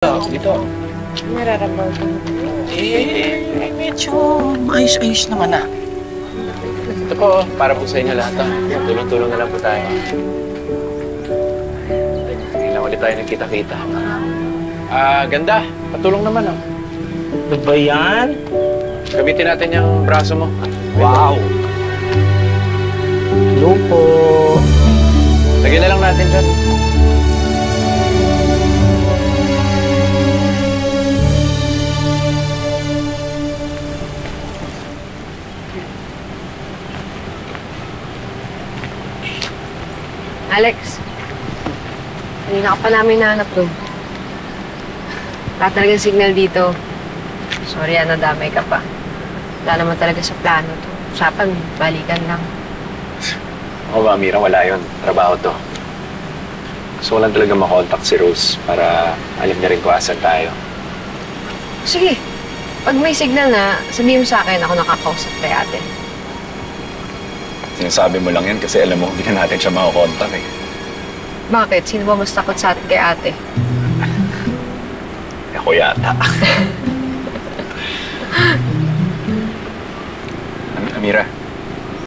Dito. Nararamdaman ko. Medyo maayos-ayos naman ah. Ito po, para po sa inyo lahat. Tulong-tulong na lang po tayo. Ngayon lang ulit tayo nagkita-kita. Ganda. Patulong naman ah. Ano ba yan? Gamitin natin yung braso mo. Wow! Hello po. Lagyan na lang natin dyan. Alex, kanina ka pa namin nahanap doon. Wala talagang signal dito. Sorry, nadamay ka pa. Wala naman talaga sa plano to. Usapan, balikan lang. Ako ba, Mira? Wala yun. Trabaho to. Gusto ko lang talaga makontakt si Rose para alam niya rin kung asan tayo. Sige, pag may signal na, sabihin mo sa akin ako nakakausap kay ate. Sinasabi mo lang yan kasi alam mo, hindi na natin siya makakontak eh. Bakit? Sino ba mas takot sa atin kay ate? Ako yata. Amira,